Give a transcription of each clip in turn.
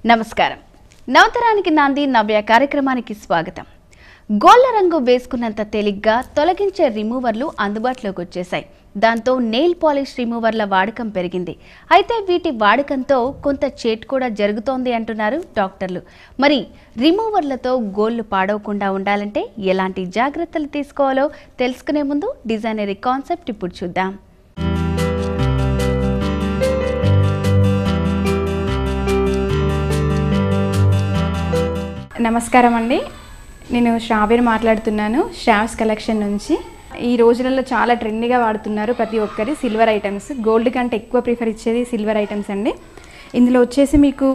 నమస్కారం. నవతరానికి నాంది నవ్య కార్యక్రమానికి స్వాగతం. గోళ్ళ రంగు వేసుకున్నంత తేలిగ్గా తొలగించే రిమూవర్లు అందుబాటులోకి వచ్చేసాయి. దాంతో నెయిల్ పాలిష్ రిమూవర్ల వాడకం పెరిగింది. అయితే వీటి వాడకంతో కొంత చేటు కూడా జరుగుతోంది అంటున్నారు డాక్టర్లు. మరి రిమూవర్లతో గోళ్ళు పాడవకుండా ఉండాలంటే ఎలాంటి జాగ్రత్తలు తీసుకోవాలో తెలుసుకునే ముందు డిజైనరీ కాన్సెప్ట్ ఇప్పుడు చూద్దాం. నమస్కారం అండి, నేను శ్రావ్యని మాట్లాడుతున్నాను శ్రావ్స్ కలెక్షన్ నుంచి. ఈ రోజులలో చాలా ట్రెండీగా వాడుతున్నారు ప్రతి ఒక్కరి సిల్వర్ ఐటమ్స్. గోల్డ్ కంటే ఎక్కువ ప్రిఫర్ ఇచ్చేది సిల్వర్ ఐటమ్స్ అండి. ఇందులో వచ్చేసి మీకు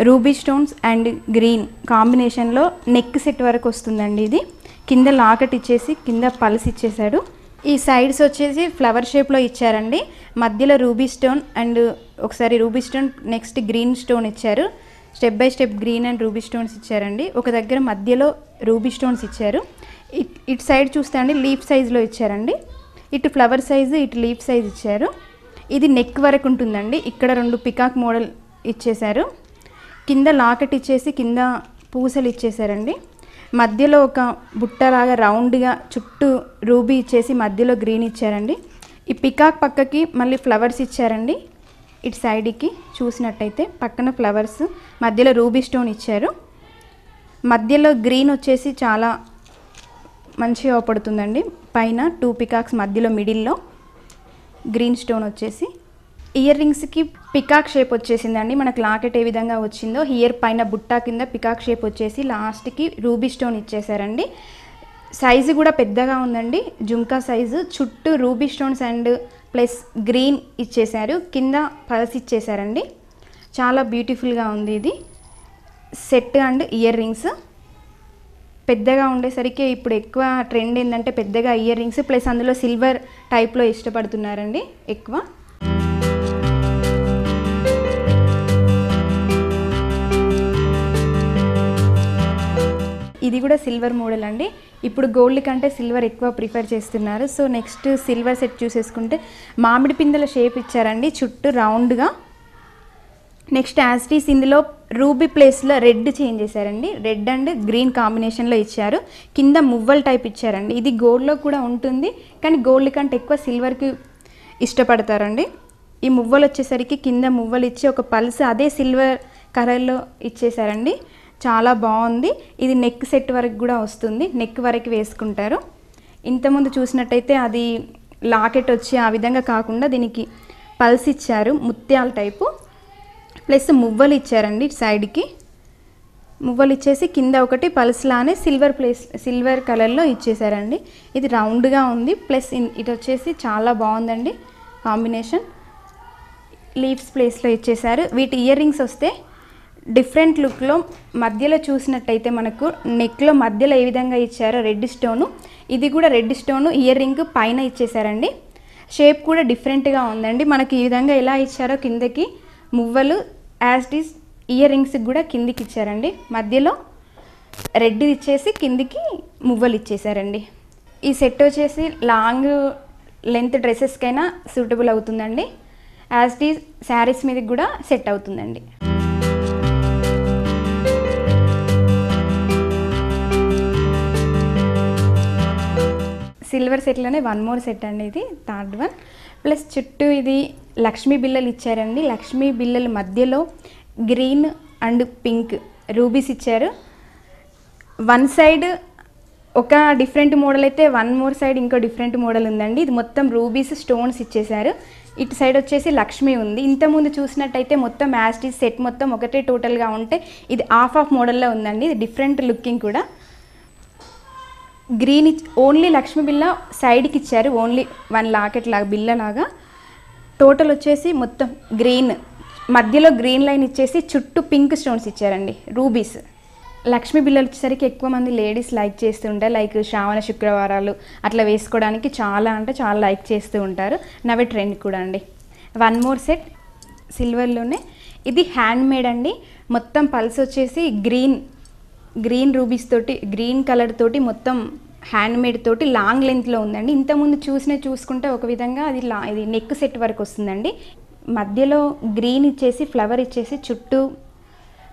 రూబీ స్టోన్స్ అండ్ గ్రీన్ కాంబినేషన్లో నెక్ సెట్ వరకు వస్తుందండి. ఇది కింద లాకెట్ ఇచ్చేసి కింద పల్స్ ఇచ్చేసాడు. ఈ సైడ్స్ వచ్చేసి ఫ్లవర్ షేప్లో ఇచ్చారండి. మధ్యలో రూబీ స్టోన్ అండ్ ఒకసారి ruby stone next green stone ఇచ్చారు. Step by step green and ruby stones ఇచ్చారండి. ఒక దగ్గర మధ్యలో రూబీ స్టోన్స్ ఇచ్చారు. ఇటు సైడ్ చూస్తే అండి లీఫ్ సైజులో ఇచ్చారండి. ఇటు ఫ్లవర్ సైజు, ఇటు లీఫ్ సైజ్ ఇచ్చారు. ఇది నెక్ వరకు ఉంటుందండి. ఇక్కడ 2 పికాక్ మోడల్ ఇచ్చేశారు. కింద లాకెట్ ఇచ్చేసి కింద పూసలు ఇచ్చేసారండి. మధ్యలో ఒక బుట్టలాగా రౌండ్గా చుట్టూ రూబీ ఇచ్చేసి మధ్యలో గ్రీన్ ఇచ్చారండి. ఈ పికాక్ పక్కకి మళ్ళీ ఫ్లవర్స్ ఇచ్చారండి. ఇటు సైడ్కి చూసినట్టయితే పక్కన ఫ్లవర్స్, మధ్యలో రూబీ స్టోన్ ఇచ్చారు. మధ్యలో గ్రీన్ వచ్చేసి చాలా మంచిగా అవపడుతుందండి. పైన 2 పికాక్స్ మధ్యలో మిడిల్లో గ్రీన్ స్టోన్ వచ్చేసి ఇయర్ రింగ్స్కి పికాక్ షేప్ వచ్చేసిందండి. మనకు లాకెట్ ఏ విధంగా వచ్చిందో ఇయర్ పైన బుట్టా కింద పికాక్ షేప్ వచ్చేసి లాస్ట్కి రూబీ స్టోన్ ఇచ్చేసారండి. సైజు కూడా పెద్దగా ఉందండి, జుంకా సైజు. చుట్టూ ruby stones and plus green ఇచ్చేసారు. కింద పల్స్ ఇచ్చేసారండి. చాలా బ్యూటిఫుల్గా ఉంది ఇది సెట్ అండ్ ఇయర్ రింగ్స్. పెద్దగా ఉండేసరికి ఇప్పుడు ఎక్కువ ట్రెండ్ ఏంటంటే పెద్దగా ఇయర్ రింగ్స్ ప్లస్ అందులో సిల్వర్ టైప్లో ఇష్టపడుతున్నారండి ఎక్కువ. ఇది కూడా సిల్వర్ మోడల్ అండి. ఇప్పుడు గోల్డ్ కంటే సిల్వర్ ఎక్కువ ప్రిఫర్ చేస్తున్నారు. సో నెక్స్ట్ సిల్వర్ సెట్ చూసేసుకుంటే మామిడి పిందెల షేప్ ఇచ్చారండి చుట్టూ రౌండ్గా. నెక్స్ట్ యాస్టీస్ ఇందులో రూబీ ప్లేస్లో రెడ్ చేంజ్ చేశారండి. రెడ్ అండ్ గ్రీన్ కాంబినేషన్లో ఇచ్చారు. కింద మువ్వల్ టైప్ ఇచ్చారండి. ఇది గోల్డ్లో కూడా ఉంటుంది కానీ గోల్డ్ కంటే ఎక్కువ సిల్వర్కి ఇష్టపడతారండి. ఈ మువ్వలు వచ్చేసరికి కింద మువ్వలు ఇచ్చి ఒక పల్స్ అదే సిల్వర్ కలర్లో ఇచ్చేసారండి. చాలా బాగుంది. ఇది నెక్ సెట్ వరకు కూడా వస్తుంది, నెక్ వరకు వేసుకుంటారు. ఇంతకుముందు చూసినట్టయితే అది లాకెట్ వచ్చి ఆ విధంగా కాకుండా దీనికి పల్స్ ఇచ్చారు, ముత్యాల టైపు ప్లస్ మువ్వలు ఇచ్చారండి. సైడ్కి మువ్వలు ఇచ్చేసి కింద ఒకటి పల్స్ లానే సిల్వర్ కలర్లో ఇచ్చేసారండి. ఇది రౌండ్గా ఉంది ప్లస్ ఇటు వచ్చేసి చాలా బాగుందండి కాంబినేషన్. లీవ్స్ ప్లేస్లో ఇచ్చేసారు. వీటి ఇయర్ రింగ్స్ వస్తే డిఫరెంట్ లుక్లో మధ్యలో చూసినట్టయితే మనకు నెక్లో మధ్యలో ఏ విధంగా ఇచ్చారో రెడ్ స్టోను, ఇది కూడా రెడ్ స్టోను ఇయర్ రింగ్ పైన ఇచ్చేసారండి. షేప్ కూడా డిఫరెంట్గా ఉందండి. మనకి ఈ విధంగా ఎలా ఇచ్చారో కిందకి మువ్వలు యాజ్ ఇట్ ఈస్ ఇయర్ రింగ్స్కి కూడా కిందికి ఇచ్చారండి. మధ్యలో రెడ్ ఇచ్చేసి కిందికి మువ్వలు ఇచ్చేసారండి. ఈ సెట్ వచ్చేసి లాంగ్ లెంత్ డ్రెస్సెస్కైనా సూటబుల్ అవుతుందండి. యాజ్ ఇట్ ఈస్ శారీస్ మీదకి కూడా సెట్ అవుతుందండి. సిల్వర్ సెట్లోనే 1 మోర్ సెట్ అండి, ఇది థర్డ్ వన్. ప్లస్ చుట్టూ ఇది లక్ష్మీ బిల్లలు ఇచ్చారండి. లక్ష్మీ బిల్లల మధ్యలో గ్రీన్ అండ్ పింక్ రూబీస్ ఇచ్చారు. వన్ సైడ్ ఒక డిఫరెంట్ మోడల్ అయితే 1 మోర్ సైడ్ ఇంకో డిఫరెంట్ మోడల్ ఉందండి. ఇది మొత్తం రూబీస్ స్టోన్స్ ఇచ్చేసారు. ఇటు సైడ్ వచ్చేసి లక్ష్మీ ఉంది. ఇంతకుముందు చూసినట్టయితే మొత్తం యాస్టీస్ సెట్ మొత్తం ఒకటే టోటల్గా ఉంటే ఇది ఆఫ్ మోడల్లో ఉందండి. ఇది డిఫరెంట్ లుకింగ్ కూడా. గ్రీన్ ఓన్లీ లక్ష్మీ బిల్ల సైడ్కి ఇచ్చారు, ఓన్లీ 1 లాకెట్ లాగా బిల్ల లాగా. టోటల్ వచ్చేసి మొత్తం గ్రీన్, మధ్యలో గ్రీన్ లైన్ ఇచ్చేసి చుట్టూ పింక్ స్టోన్స్ ఇచ్చారండి రూబీస్. లక్ష్మీ బిల్లలు వచ్చేసరికి ఎక్కువ మంది లేడీస్ లైక్ చేస్తూ ఉంటారు. లైక్ శ్రావణ శుక్రవారాలు అట్లా వేసుకోవడానికి చాలా అంటే చాలా లైక్ చేస్తూ ఉంటారు. నవే ట్రెండ్ కూడా అండి. 1 మోర్ సెట్ సిల్వర్లోనే. ఇది హ్యాండ్ మేడ్ అండి. మొత్తం పల్స్ వచ్చేసి గ్రీన్ రూబీస్ తోటి గ్రీన్ కలర్ తోటి మొత్తం హ్యాండ్ మేడ్ తోటి లాంగ్ లెంత్లో ఉందండి. ఇంతకుముందు చూసుకుంటే ఒక విధంగా ఇది నెక్ సెట్ వరకు వస్తుందండి. మధ్యలో గ్రీన్ ఇచ్చేసి ఫ్లవర్ ఇచ్చేసి చుట్టూ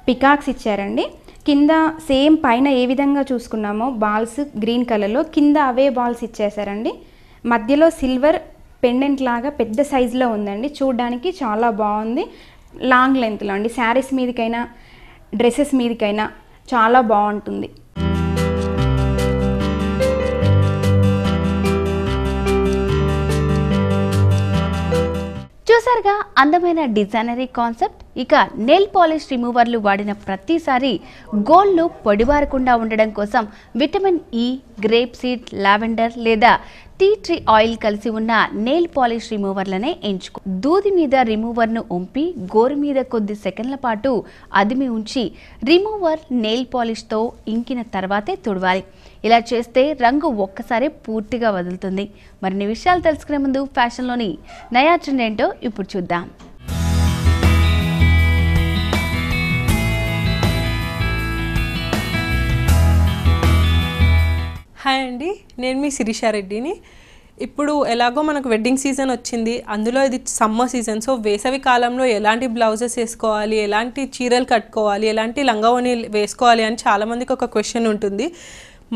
పికాక్స్ ఇచ్చారండి. కింద సేమ్ పైన ఏ విధంగా చూసుకున్నామో బాల్స్ గ్రీన్ కలర్లో కింద అవే బాల్స్ ఇచ్చేసారండి. మధ్యలో సిల్వర్ పెండెంట్ లాగా పెద్ద సైజులో ఉందండి. చూడడానికి చాలా బాగుంది. లాంగ్ లెంత్లో అండి. శారీస్ మీదకైనా డ్రెస్సెస్ మీదకైనా చాలా బాగుంటుంది. చూసారుగా అందమైన డిజైనరీ కాన్సెప్ట్. ఇక నెయిల్ పాలిష్ రిమూవర్లు వాడిన ప్రతిసారి గోల్డ్లు పొడిబారకుండా ఉండడం కోసం vitamin E, grape seed, lavender లేదా టీ ట్రీ ఆయిల్ కలిసి ఉన్న నెయిల్ పాలిష్ రిమూవర్లనే ఎంచుకో. దూది మీద రిమూవర్ను ఉంపి గోరు మీద కొద్ది సెకండ్ల పాటు అదిమి ఉంచి రిమూవర్ నెయిల్ పాలిష్తో ఇంకిన తర్వాతే తుడవాలి. ఇలా చేస్తే రంగు ఒక్కసారి పూర్తిగా వదులుతుంది. మరిన్ని విషయాలు తెలుసుకునే ముందు ఫ్యాషన్లోని నయా ట్రెండ్ ఏంటో ఇప్పుడు చూద్దాం. హాయ్ అండి, నేను మీ శిరీష రెడ్డిని. ఇప్పుడు ఎలాగో మనకు వెడ్డింగ్ సీజన్ వచ్చింది, అందులో ఇది సమ్మర్ సీజన్. సో వేసవి కాలంలో ఎలాంటి బ్లౌజెస్ వేసుకోవాలి, ఎలాంటి చీరలు కట్టుకోవాలి, ఎలాంటి లంగావోని వేసుకోవాలి అని చాలామందికి ఒక క్వశ్చన్ ఉంటుంది.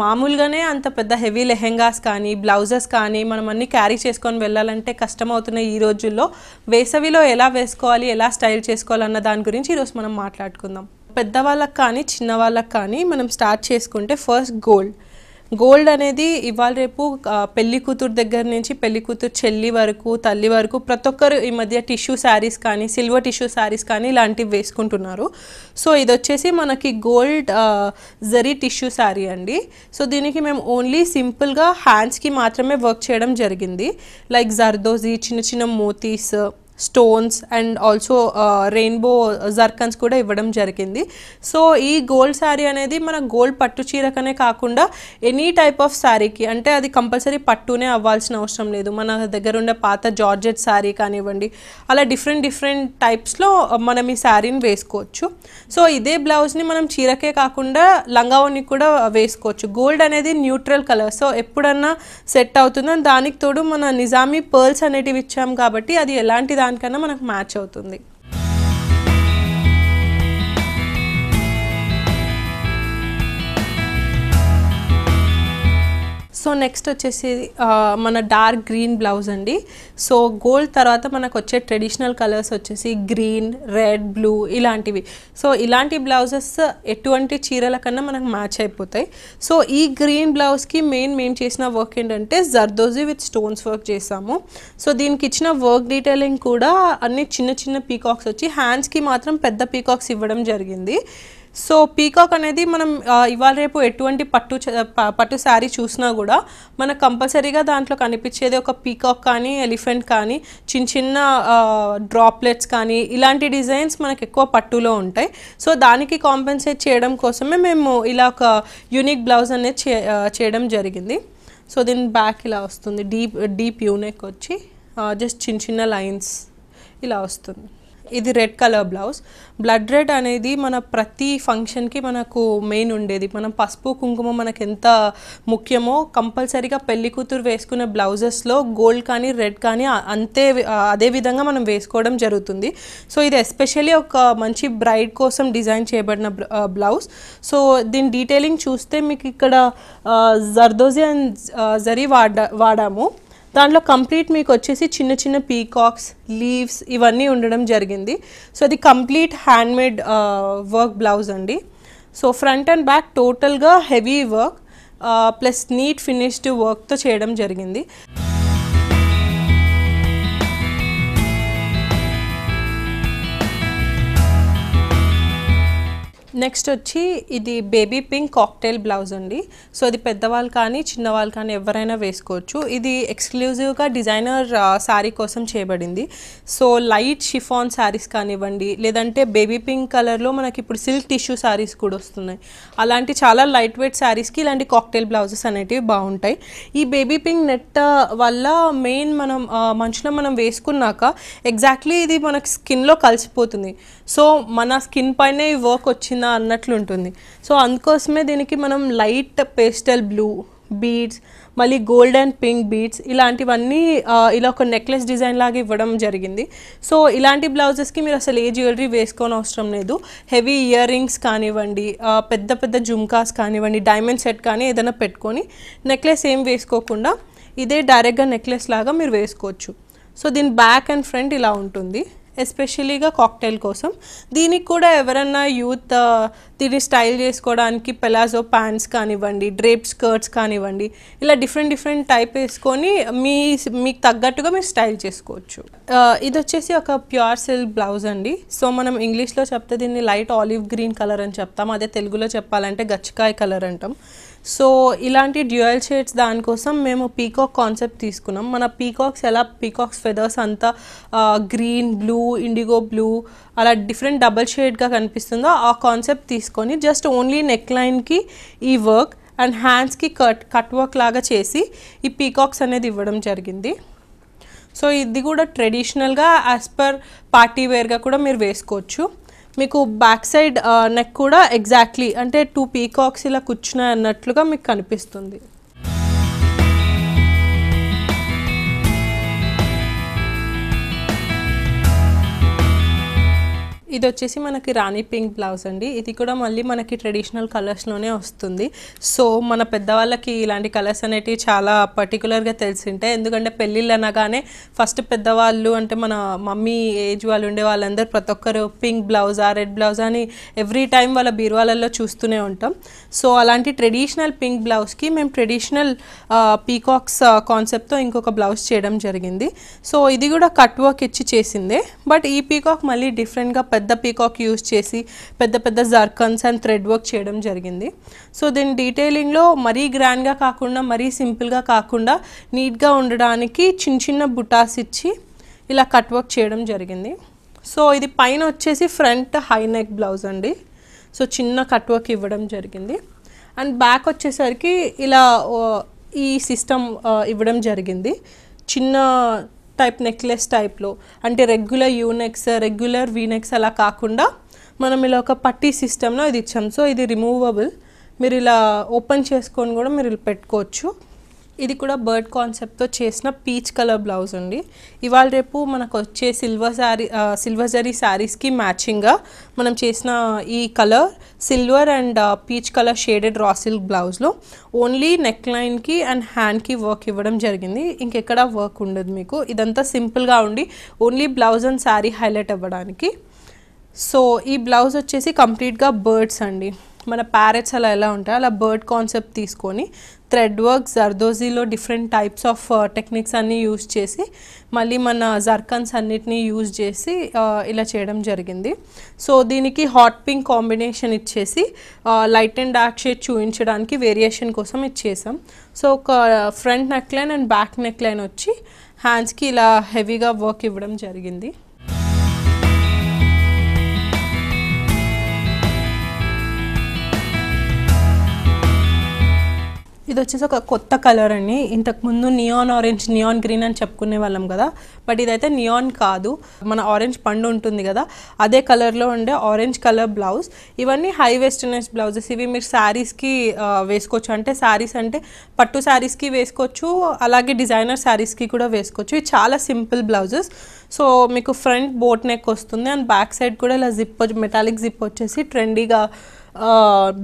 మామూలుగానే అంత పెద్ద హెవీ లెహెంగాస్ కానీ బ్లౌజెస్ కానీ మనం అన్నీ క్యారీ చేసుకొని వెళ్ళాలంటే కష్టమవుతున్నాయి ఈ రోజుల్లో. వేసవిలో ఎలా వేసుకోవాలి, ఎలా స్టైల్ చేసుకోవాలన్న దాని గురించి ఈరోజు మనం మాట్లాడుకుందాం. పెద్దవాళ్ళకి కానీ చిన్నవాళ్ళకి కానీ మనం స్టార్ట్ చేసుకుంటే ఫస్ట్ గోల్డ్ అనేది ఇవాళ రేపు పెళ్లి కూతురు దగ్గర నుంచి పెళ్లి కూతురు చెల్లి వరకు, తల్లి వరకు ప్రతి ఒక్కరు ఈ మధ్య టిష్యూ శారీస్ కానీ సిల్వర్ టిష్యూ శారీస్ కానీ ఇలాంటివి వేసుకుంటున్నారు. సో ఇది వచ్చేసి మనకి గోల్డ్ జరీ టిష్యూ శారీ అండి. సో దీనికి మేము ఓన్లీ సింపుల్గా హ్యాండ్స్కి మాత్రమే వర్క్ చేయడం జరిగింది. లైక్ జర్దోజీ, చిన్న చిన్న మోతీస్, stones and also rainbow zircons కూడా ఇవ్వడం జరిగింది. సో ఈ గోల్డ్ శారీ అనేది మన గోల్డ్ పట్టు చీరకనే కాకుండా ఎనీ టైప్ ఆఫ్ శారీకి, అంటే అది కంపల్సరీ పట్టునే అవ్వాల్సిన అవసరం లేదు. మన దగ్గర ఉండే పాత జార్జెట్ శారీ కానివ్వండి, అలా డిఫరెంట్ టైప్స్లో మనం ఈ శారీని వేసుకోవచ్చు. సో ఇదే బ్లౌజ్ని మనం చీరకే కాకుండా లంగావోని కూడా వేసుకోవచ్చు. గోల్డ్ అనేది న్యూట్రల్ కలర్, సో ఎప్పుడన్నా సెట్ అవుతుందని దానికి తోడు మన నిజామీ పర్ల్స్ అనేటివి ఇచ్చాం కాబట్టి అది ఎలాంటి దానికన్నా మనకు మ్యాచ్ అవుతుంది. సో నెక్స్ట్ వచ్చేసి మన డార్క్ గ్రీన్ బ్లౌజ్ అండి. సో గోల్డ్ తర్వాత మనకు వచ్చే ట్రెడిషనల్ కలర్స్ వచ్చేసి గ్రీన్, రెడ్, బ్లూ ఇలాంటివి. సో ఇలాంటి బ్లౌజెస్ ఎటువంటి చీరల కన్నా మనకు మ్యాచ్ అయిపోతాయి. సో ఈ గ్రీన్ బ్లౌజ్కి మేము చేసిన వర్క్ ఏంటంటే జర్దోజీ విత్ స్టోన్స్ వర్క్ చేసాము. సో దీనికి ఇచ్చిన వర్క్ డీటెయిలింగ్ కూడా అన్ని చిన్న పీకాక్స్ వచ్చి హ్యాండ్స్కి మాత్రం పెద్ద పీకాక్స్ ఇవ్వడం జరిగింది. సో పీకాక్ అనేది మనం ఇవాళ రేపు ఎటువంటి పట్టు శారీ చూసినా కూడా మనకు కంపల్సరీగా దాంట్లో కనిపించేది ఒక పీకాక్ కానీ, ఎలిఫెంట్ కానీ, చిన్న డ్రాప్లెట్స్ కానీ ఇలాంటి డిజైన్స్ మనకు ఎక్కువ పట్టులో ఉంటాయి. సో దానికి కాంపెన్సేట్ చేయడం కోసమే మేము ఇలా ఒక యూనిక్ బ్లౌజ్ అనేది చేయడం జరిగింది. సో దీని బ్యాక్ ఇలా వస్తుంది, డీప్ యూనెక్ వచ్చి జస్ట్ చిన్న లైన్స్ ఇలా వస్తుంది. ఇది red colour blouse. Blood red అనేది మన ప్రతి ఫంక్షన్కి మనకు మెయిన్ ఉండేది. మనం పసుపు కుంకుమ మనకు ఎంత ముఖ్యమో కంపల్సరీగా పెళ్లి కూతురు వేసుకునే బ్లౌజెస్లో గోల్డ్ కానీ రెడ్ కానీ అదే విధంగా మనం వేసుకోవడం జరుగుతుంది. సో ఇది ఎస్పెషల్లీ ఒక మంచి బ్రైడ్ కోసం డిజైన్ చేయబడిన బ్లౌజ్. సో దీని డీటెయిలింగ్ చూస్తే మీకు ఇక్కడ జర్దోజీ అండ్ జరీ వాడాము. దాంట్లో కంప్లీట్ మీకు వచ్చేసి చిన్న పీకాక్స్, లీవ్స్ ఇవన్నీ ఉండడం జరిగింది. సో అది కంప్లీట్ హ్యాండ్మేడ్ వర్క్ బ్లౌజ్ అండి. సో ఫ్రంట్ అండ్ బ్యాక్ టోటల్గా heavy work plus neat finished వర్క్తో చేయడం జరిగింది. నెక్స్ట్ వచ్చి ఇది బేబీ పింక్ కాక్టైల్ బ్లౌజ్ అండి. సో ఇది పెద్దవాళ్ళు కానీ చిన్నవాళ్ళు కానీ ఎవరైనా వేసుకోవచ్చు. ఇది ఎక్స్క్లూజివ్గా డిజైనర్ శారీ కోసం చేయబడింది. సో లైట్ షిఫాన్ శారీస్ కానివ్వండి, లేదంటే బేబీ పింక్ కలర్లో మనకి ఇప్పుడు సిల్క్ టిష్యూ శారీస్ కూడా వస్తున్నాయి. అలాంటి చాలా లైట్ వెయిట్ శారీస్కి ఇలాంటి కాక్టైల్ బ్లౌజెస్ అనేటివి బాగుంటాయి. ఈ బేబీ పింక్ నెట్ వల్ల మెయిన్ మంచులో మనం వేసుకున్నాక ఎగ్జాక్ట్లీ ఇది మనకి స్కిన్లో కలిసిపోతుంది. సో మన స్కిన్ పైనే ఈ వర్క్ వచ్చిందా అన్నట్లు ఉంటుంది. సో అందుకోసమే దీనికి మనం లైట్ పేస్టల్ బ్లూ బీడ్స్, మళ్ళీ గోల్డ్ అండ్ పింక్ బీడ్స్ ఇలాంటివన్నీ ఇలా ఒక నెక్లెస్ డిజైన్ లాగా ఇవ్వడం జరిగింది. సో ఇలాంటి బ్లౌజెస్కి మీరు అసలు ఏ జ్యువెలరీ వేసుకోని అవసరం లేదు. హెవీ ఇయర్ రింగ్స్ కానివ్వండి, పెద్ద పెద్ద జుమ్కాస్ కానివ్వండి, డైమండ్ సెట్ కానీ ఏదైనా పెట్టుకొని నెక్లెస్ ఏం వేసుకోకుండా ఇదే డైరెక్ట్గా నెక్లెస్ లాగా మీరు వేసుకోవచ్చు. సో దీని బ్యాక్ అండ్ ఫ్రంట్ ఇలా ఉంటుంది, ఎస్పెషలీగా కాక్టైల్ కోసం. దీనికి కూడా ఎవరన్నా యూత్ దీన్ని స్టైల్ చేసుకోవడానికి పెలాజో ప్యాంట్స్ కానివ్వండి, డ్రేప్ స్కర్ట్స్ కానివ్వండి, ఇలా డిఫరెంట్ టైప్ వేసుకొని మీకు తగ్గట్టుగా మీరు స్టైల్ చేసుకోవచ్చు. ఇది వచ్చేసి ఒక ప్యూర్ సిల్క్ బ్లౌజ్ అండి. సో మనం ఇంగ్లీష్లో చెప్తే దీన్ని లైట్ ఆలివ్ గ్రీన్ కలర్ అని చెప్తాం, అదే తెలుగులో చెప్పాలంటే గచ్చకాయ కలర్ అంటాం. సో ఇలాంటి డ్యూయల్ షేడ్స్ దానికోసం మేము పీకాక్ కాన్సెప్ట్ తీసుకున్నాం. మన పీకాక్స్ ఎలా పీకాక్స్ ఫెదర్స్ అంతా గ్రీన్, బ్లూ, ఇండిగో బ్లూ అలా డిఫరెంట్ డబల్ షేడ్గా కనిపిస్తుందో ఆ కాన్సెప్ట్ తీసుకొని జస్ట్ ఓన్లీ నెక్ లైన్కి ఈ వర్క్ అండ్ హ్యాండ్స్కి కట్ వర్క్ లాగా చేసి ఈ పీకాక్స్ అనేది ఇవ్వడం జరిగింది. సో ఇది కూడా ట్రెడిషనల్గా యాజ్ పర్ పార్టీ వేర్గా కూడా మీరు వేసుకోవచ్చు. మీకు బ్యాక్ సైడ్ నెక్ కూడా ఎగ్జాక్ట్లీ అంటే 2 పీకాక్స్ ఇలా కూర్చున్నాయి అన్నట్లుగా మీకు కనిపిస్తుంది. ఇది వచ్చేసి మనకి రాణి పింక్ బ్లౌజ్ అండి. ఇది కూడా మళ్ళీ మనకి ట్రెడిషనల్ కలర్స్లోనే వస్తుంది. సో మన పెద్దవాళ్ళకి ఇలాంటి కలర్స్ అనేటివి చాలా పర్టికులర్గా తెలిసింటాయి, ఎందుకంటే పెళ్ళిళ్ళు అనగానే ఫస్ట్ పెద్దవాళ్ళు అంటే మన మమ్మీ ఏజ్ వాళ్ళు ఉండే వాళ్ళందరూ ప్రతి ఒక్కరు పింక్ బ్లౌజా, రెడ్ బ్లౌజా అని ఎవ్రీ టైం వాళ్ళ బీరువాళ్ళల్లో చూస్తూనే ఉంటాం. సో అలాంటి ట్రెడిషనల్ పింక్ బ్లౌజ్కి మేము ట్రెడిషనల్ పీకాక్స్ కాన్సెప్ట్తో ఇంకొక బ్లౌజ్ చేయడం జరిగింది. సో ఇది కూడా కట్ వర్క్ ఇచ్చి చేసిందే, బట్ ఈ పీకాక్ మళ్ళీ డిఫరెంట్గా పెద్ద పీకాక్ యూజ్ చేసి పెద్ద జర్కన్స్ అండ్ థ్రెడ్ వర్క్ చేయడం జరిగింది. సో దీని డీటెయిలింగ్లో మరీ గ్రాండ్గా కాకుండా మరీ సింపుల్గా కాకుండా నీట్గా ఉండడానికి చిన్న బుటాస్ ఇచ్చి ఇలా కట్ వర్క్ చేయడం జరిగింది. సో ఇది పైన వచ్చేసి ఫ్రంట్ హై నెక్ బ్లౌజ్ అండి. సో చిన్న కట్ వర్క్ ఇవ్వడం జరిగింది అండ్ బ్యాక్ వచ్చేసరికి ఇలా ఈ సిస్టమ్ ఇవ్వడం జరిగింది. చిన్న టైప్ నెక్లెస్ టైప్లో, అంటే రెగ్యులర్ యూనెక్స్, రెగ్యులర్ వీనెక్స్ అలా కాకుండా మనం ఇలా ఒక పట్టీ సిస్టంలో ఇది ఇచ్చాం. సో ఇది రిమూవబుల్, మీరు ఇలా ఓపెన్ చేసుకొని కూడా మీరు ఇలా పెట్టుకోవచ్చు. ఇది కూడా బర్డ్ కాన్సెప్ట్తో చేసిన పీచ్ కలర్ బ్లౌజ్ అండి. ఇవాళ రేపు మనకు వచ్చే సిల్వర్ జరీ శారీస్కి మ్యాచింగ్గా మనం చేసిన ఈ colour silver and peach colour shaded raw silk బ్లౌజ్లో ఓన్లీ నెక్ లైన్కి అండ్ హ్యాండ్కి వర్క్ ఇవ్వడం జరిగింది. ఇంకెక్కడ వర్క్ ఉండదు మీకు. ఇదంతా సింపుల్గా ఉండి only blouse and sari highlight అవ్వడానికి. సో ఈ బ్లౌజ్ వచ్చేసి కంప్లీట్గా బర్డ్స్ అండి. మన ప్యారెట్స్ అలా ఎలా ఉంటాయో అలా బర్డ్ కాన్సెప్ట్ తీసుకొని థ్రెడ్ వర్క్, జర్దోజీలో డిఫరెంట్ టైప్స్ ఆఫ్ టెక్నిక్స్ అన్నీ యూజ్ చేసి మళ్ళీ మన జర్కన్స్ అన్నిటినీ యూజ్ చేసి ఇలా చేయడం జరిగింది. సో దీనికి హాట్ పింక్ కాంబినేషన్ ఇచ్చేసి లైట్ అండ్ డార్క్ షేడ్ చూపించడానికి వేరియేషన్ కోసం ఇచ్చేసాం. సో ఒక front neck line and back neck line వచ్చి హ్యాండ్స్కి ఇలా హెవీగా వర్క్ ఇవ్వడం జరిగింది. ఇది వచ్చేసి ఒక కొత్త కలర్ అండి. ఇంతకుముందు నియాన్ ఆరెంజ్, నియాన్ గ్రీన్ అని చెప్పుకునే వాళ్ళం కదా, బట్ ఇదైతే నియాన్ కాదు, మన ఆరెంజ్ పండు ఉంటుంది కదా అదే కలర్లో ఉండే ఆరెంజ్ కలర్ బ్లౌజ్. ఇవన్నీ హై వెస్టర్నైజ్ బ్లౌజెస్. ఇవి మీరు శారీస్కి వేసుకోవచ్చు, అంటే శారీస్ అంటే పట్టు శారీస్కి వేసుకోవచ్చు, అలాగే డిజైనర్ శారీస్కి కూడా వేసుకోవచ్చు. ఇవి చాలా సింపుల్ బ్లౌజెస్. సో మీకు ఫ్రంట్ బోట్ నెక్ వస్తుంది అండ్ బ్యాక్ సైడ్ కూడా ఇలా జిప్, మెటాలిక్ జిప్ వచ్చేసి ట్రెండీగా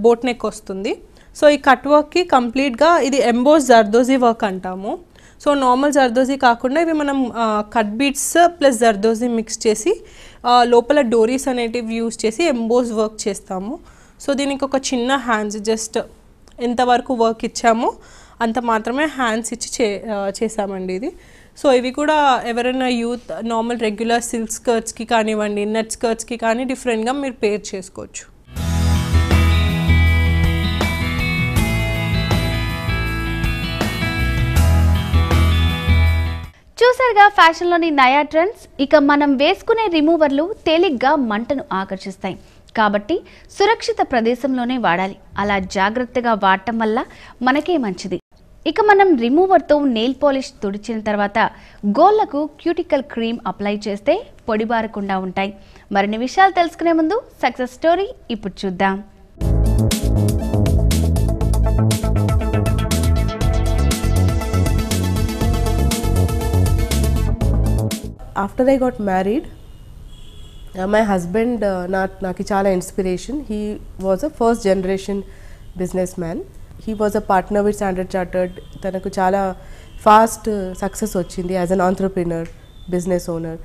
బోట్ నెక్ వస్తుంది. సో ఈ కట్ వర్క్కి కంప్లీట్గా ఇది ఎంబోస్ జర్దోజీ వర్క్ అంటాము. సో నార్మల్ జర్దోజీ కాకుండా ఇవి మనం cut beats plus zardozi mix చేసి లోపల డోరీస్ అనేటివి యూజ్ చేసి ఎంబోస్ వర్క్ చేస్తాము. సో దీనికి ఒక చిన్న హ్యాండ్స్, జస్ట్ ఎంతవరకు వర్క్ ఇచ్చామో అంత మాత్రమే హ్యాండ్స్ ఇచ్చి చేసామండి ఇది. సో ఇవి కూడా ఎవరైనా యూత్ నార్మల్ రెగ్యులర్ సిల్క్ స్కర్ట్స్కి కానివ్వండి, నెట్ స్కర్ట్స్కి కానీ డిఫరెంట్గా మీరు పేర్ చేసుకోవచ్చు. చూసారుగా ఫ్యాషన్లోని నయా ట్రెండ్స్. ఇక మనం వేసుకునే రిమూవర్లు తేలిగ్గా మంటను ఆకర్షిస్తాయి కాబట్టి సురక్షిత ప్రదేశంలోనే వాడాలి. అలా జాగ్రత్తగా వాడటం వల్ల మనకే మంచిది. ఇక మనం రిమూవర్తో నెయిల్ పాలిష్ తుడిచిన తర్వాత గోళ్లకు క్యూటికల్ క్రీమ్ అప్లై చేస్తే పొడిబారకుండా ఉంటాయి. మరిన్ని విషయాలు తెలుసుకునే ముందు సక్సెస్ స్టోరీ ఇప్పుడు చూద్దాం. After I got married my husband నాకు చాలా inspiration. He was a first generation business man. He was a partner with standard chartered. తనకు చాలా ఫాస్ట్ సక్సెస్ వచ్చింది యాజ్ అన్ ఆంట్రప్రినర్, బిజినెస్ ఓనర్.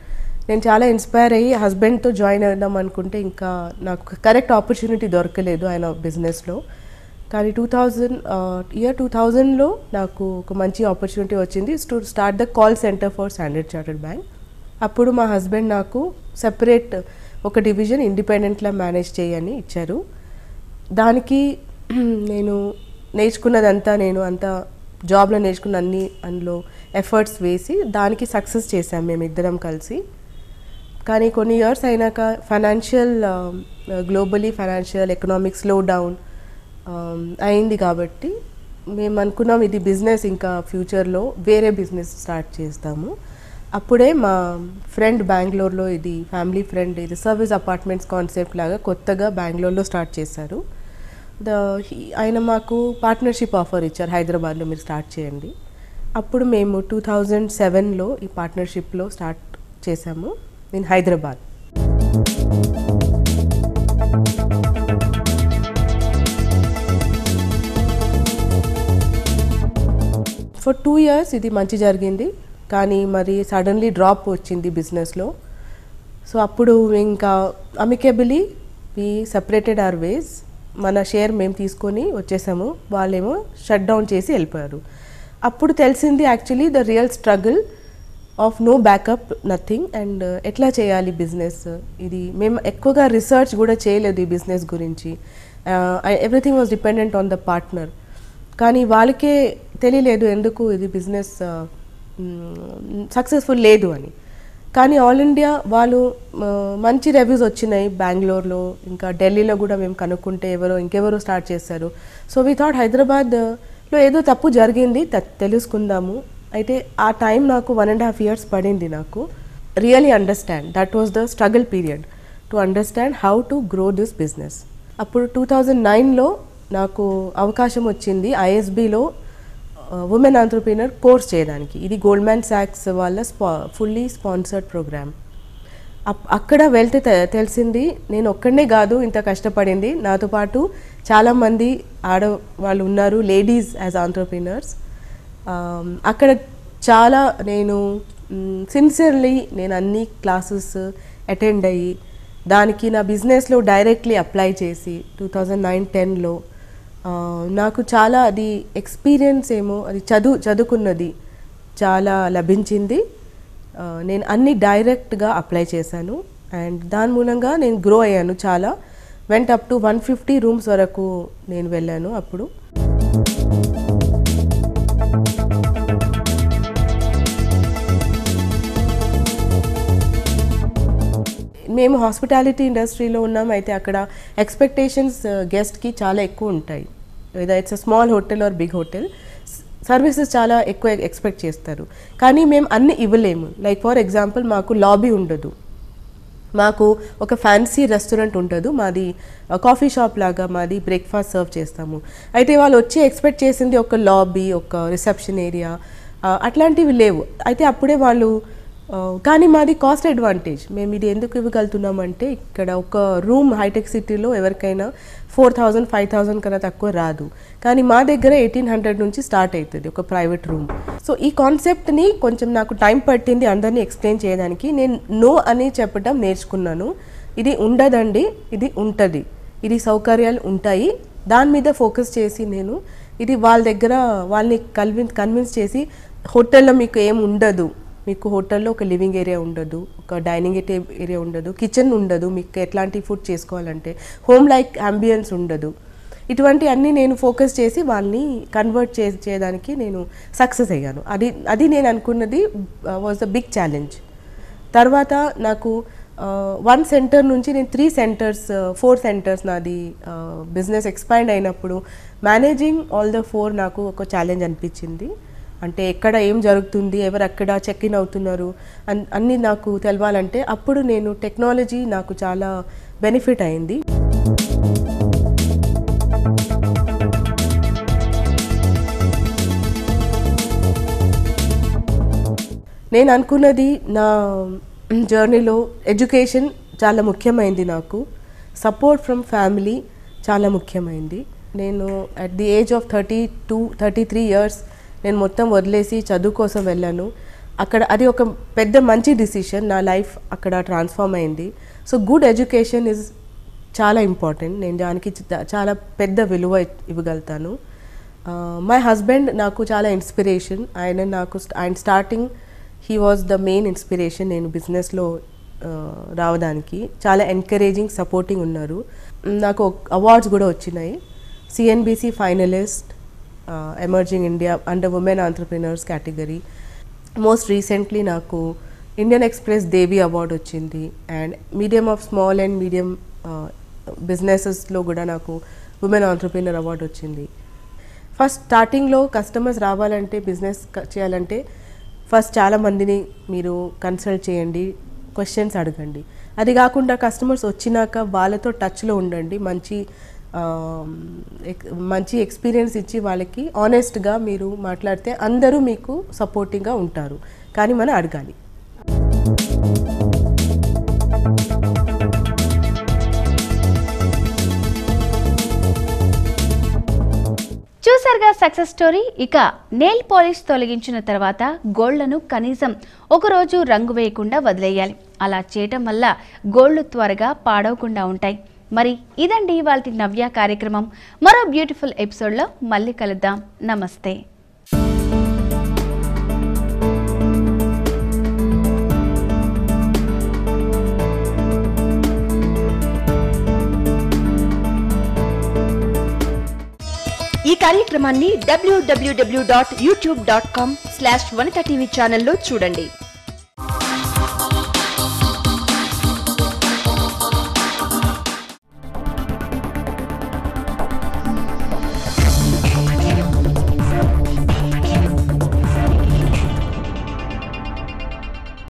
నేను చాలా ఇన్స్పైర్ అయ్యి హస్బెండ్తో జాయిన్ అవుదాం అనుకుంటే ఇంకా నాకు కరెక్ట్ ఆపర్చునిటీ దొరకలేదు ఆయన బిజినెస్లో. కానీ 2000లో నాకు ఒక మంచి ఆపర్చునిటీ వచ్చింది to start the call centre for standard chartered bank. అప్పుడు మా హస్బెండ్ నాకు సెపరేట్ ఒక డివిజన్ ఇండిపెండెంట్లా మేనేజ్ చేయని ఇచ్చారు. దానికి నేను నేర్చుకున్నదంతా నేను అంతా జాబ్లో నేర్చుకున్న అందులో ఎఫర్ట్స్ వేసి దానికి సక్సెస్ చేశాం మేమిద్దరం కలిసి. కానీ కొన్ని ఇయర్స్ అయినాక globally financial economic slow down అయింది కాబట్టి మేము అనుకున్నాం ఇది బిజినెస్ ఇంకా ఫ్యూచర్లో వేరే బిజినెస్ స్టార్ట్ చేస్తాము. అప్పుడే మా ఫ్రెండ్ బెంగళూరులో, ఇది ఫ్యామిలీ ఫ్రెండ్, ఇది సర్వీస్ అపార్ట్మెంట్స్ కాన్సెప్ట్ లాగా కొత్తగా బెంగళూరులో స్టార్ట్ చేశారు. ఆయన మాకు పార్ట్నర్షిప్ ఆఫర్ ఇచ్చారు, హైదరాబాద్లో మీరు స్టార్ట్ చేయండి. అప్పుడు మేము 2007లో ఈ పార్ట్నర్షిప్లో స్టార్ట్ చేశాము ఇన్ హైదరాబాద్. ఫర్ 2 years ఇది మంచి జరిగింది. కానీ మరి సడన్లీ డ్రాప్ వచ్చింది బిజినెస్లో. సో అప్పుడు ఇంకా అమికేబుల్లీ వి సెపరేటెడ్ అవర్ వేస్. మన షేర్ మేము తీసుకొని వచ్చేసాము, వాళ్ళేమో షట్ డౌన్ చేసి వెళ్ళిపోయారు. అప్పుడు తెలిసింది actually the real struggle of no backup, nothing. And ఎట్లా చేయాలి బిజినెస్, ఇది మేము ఎక్కువగా రీసెర్చ్ కూడా చేయలేదు ఈ బిజినెస్ గురించి. Everything was dependent on the partner. కానీ వాళ్ళకే తెలియలేదు ఎందుకు ఇది బిజినెస్ సక్సెస్ఫుల్ లేదు అని. కానీ ఆల్ ఇండియా వాళ్ళు మంచి రివ్యూస్ వచ్చినాయి బెంగళూరులో, ఇంకా ఢిల్లీలో కూడా మేము కనుక్కుంటే ఇంకెవరో స్టార్ట్ చేశారు. సో వీ థాట్ హైదరాబాద్లో ఏదో తప్పు జరిగింది, తెలుసుకుందాము. అయితే ఆ టైం నాకు 1.5 years పడింది నాకు really understand. That was the struggle period to understand how to grow this business. అప్పుడు 2009లో నాకు అవకాశం వచ్చింది ఐఎస్బిలో ఉమెన్ ఆంట్రప్రీనర్ కోర్స్ చేయడానికి. ఇది గోల్డ్మ్యాన్ సాక్స్ వాళ్ళ ఫుల్లీ స్పాన్సర్డ్ ప్రోగ్రామ్. అక్కడ వెళ్తే తెలిసింది నేను ఒక్కడనే కాదు ఇంత కష్టపడింది, నాతో పాటు చాలామంది ఆడవాళ్ళు ఉన్నారు, లేడీస్ యాజ్ ఆంట్రప్రీనర్స్. అక్కడ చాలా నేను సిన్సియర్లీ నేను అన్ని క్లాసెస్ అటెండ్ అయ్యి దానికి నా బిజినెస్లో డైరెక్ట్లీ అప్లై చేసి 2009-10లో నాకు చాలా అది ఎక్స్పీరియన్స్ ఏమో అది చదువుకున్నది చాలా లభించింది. నేను అన్ని డైరెక్ట్గా అప్లై చేశాను అండ్ దాని మూలంగా నేను గ్రో అయ్యాను చాలా. వెంట అప్ టు 150 rooms వరకు నేను వెళ్ళాను. అప్పుడు మేము హాస్పిటాలిటీ ఇండస్ట్రీలో ఉన్నాం. అయితే అక్కడ ఎక్స్పెక్టేషన్స్ గెస్ట్కి చాలా ఎక్కువ ఉంటాయి. Whether it's a small hotel or big hotel, services చాలా ఎక్కువ ఎక్స్పెక్ట్ చేస్తారు. కానీ మేము అన్ని ఇవ్వలేము. లైక్ ఫర్ ఎగ్జాంపుల్ మాకు లాబీ ఉండదు, మాకు ఒక ఫ్యాన్సీ రెస్టారెంట్ ఉండదు, మాది కాఫీ షాప్ లాగా మాది బ్రేక్ఫాస్ట్ సర్వ్ చేస్తాము. అయితే వాళ్ళు వచ్చి ఎక్స్పెక్ట్ చేసింది ఒక లాబీ, ఒక రిసెప్షన్ ఏరియా, అట్లాంటివి లేవు. అయితే అప్పుడే వాళ్ళు కానీ మాది కాస్ట్ అడ్వాంటేజ్. మేము ఇది ఎందుకు ఇవ్వగలుగుతున్నామంటే ఇక్కడ ఒక రూమ్ హైటెక్ సిటీలో ఎవరికైనా 4,000 5,000 కన్నా తక్కువ రాదు. కానీ మా దగ్గర 1,800 నుంచి స్టార్ట్ అవుతుంది ఒక ప్రైవేట్ రూమ్. సో ఈ కాన్సెప్ట్ని కొంచెం నాకు టైం పట్టింది అందరినీ ఎక్స్ప్లెయిన్ చేయడానికి. నేను నో అని చెప్పడం నేర్చుకున్నాను. ఇది ఉండదండి, ఇది ఉంటుంది, ఇది సౌకర్యాలు ఉంటాయి, దాని మీద ఫోకస్ చేసి నేను ఇది వాళ్ళ దగ్గర వాళ్ళని కన్విన్స్ చేసి హోటల్లో మీకు ఏం ఉండదు, మీకు హోటల్లో ఒక లివింగ్ ఏరియా ఉండదు, ఒక డైనింగ్ ఏరియా ఉండదు, కిచెన్ ఉండదు, మీకు ఎట్లాంటి ఫుడ్ చేసుకోవాలంటే హోమ్ లైక్ అంబియన్స్ ఉండదు. ఇటువంటి అన్నీ నేను ఫోకస్ చేసి వాళ్ళని కన్వర్ట్ చేయడానికి నేను సక్సెస్ అయ్యాను. అది నేను అనుకున్నది వాజ్ ద బిగ్ ఛాలెంజ్. తర్వాత నాకు 1 center నుంచి నేను 3 centers 4 centers నాది బిజినెస్ ఎక్స్పాండ్ అయినప్పుడు మేనేజింగ్ ఆల్ ద 4 నాకు ఒక ఛాలెంజ్ అనిపించింది. అంటే ఎక్కడ ఏం జరుగుతుంది, ఎవరు అక్కడ చెక్ ఇన్ అవుతున్నారు అన్నీ నాకు తెలవాలంటే అప్పుడు నేను టెక్నాలజీ నాకు చాలా బెనిఫిట్ అయింది. నేను అనుకున్నది నా జర్నీలో ఎడ్యుకేషన్ చాలా ముఖ్యమైంది, నాకు సపోర్ట్ ఫ్రమ్ ఫ్యామిలీ చాలా ముఖ్యమైంది. నేను at the age of 33 years నేను మొత్తం వదిలేసి చదువు కోసం వెళ్ళాను. అక్కడ అది ఒక పెద్ద మంచి డిసిషన్, నా లైఫ్ అక్కడ ట్రాన్స్ఫార్మ్ అయింది. సో గుడ్ ఎడ్యుకేషన్ ఇస్ చాలా ఇంపార్టెంట్, నేను దానికి చాలా పెద్ద విలువ ఇవ్వగలుగుతాను. మై హస్బెండ్ నాకు చాలా ఇన్స్పిరేషన్. ఆయన starting he was the main inspiration నేను బిజినెస్లో రావడానికి. చాలా ఎంకరేజింగ్, సపోర్టింగ్ ఉన్నారు. నాకు అవార్డ్స్ కూడా వచ్చినాయి. CNBC finalist, emerging India under women entrepreneurs category. Most recently నాకు ఇండియన్ ఎక్స్ప్రెస్ దేవి అవార్డు వచ్చింది. అండ్ స్మాల్ అండ్ మీడియం బిజినెసెస్లో కూడా నాకు ఉమెన్ ఆంటర్ప్రినర్ అవార్డు వచ్చింది. ఫస్ట్ స్టార్టింగ్లో కస్టమర్స్ రావాలంటే, బిజినెస్ చేయాలంటే ఫస్ట్ చాలా మందిని మీరు కన్సల్ట్ చేయండి, క్వశ్చన్స్ అడగండి. అది కాకుండా కస్టమర్స్ వచ్చినాక వాళ్ళతో టచ్లో ఉండండి. మంచి ఎక్స్పీరియన్స్ ఇచ్చి వాళ్ళకి ఆనెస్ట్గా మీరు మాట్లాడితే అందరూ మీకు సపోర్టింగ్గా ఉంటారు. కానీ మనం అడగాలి. చూసారుగా సక్సెస్ స్టోరీ. ఇక నెయిల్ పాలిష్ తొలగించిన తర్వాత గోళ్లను కనీసం ఒకరోజు రంగు వేయకుండా వదిలేయాలి. అలా చేయటం వల్ల గోళ్లు త్వరగా పాడవకుండా ఉంటాయి. మరి ఇదండి ఇవాల్టి నవ్య కార్యక్రమం. మరో బ్యూటిఫుల్ ఎపిసోడ్లో మళ్ళీ కలుద్దాం. నమస్తే. ఈ కార్యక్రమాన్ని www.youtube.com/vanitaTV ఛానల్లో చూడండి.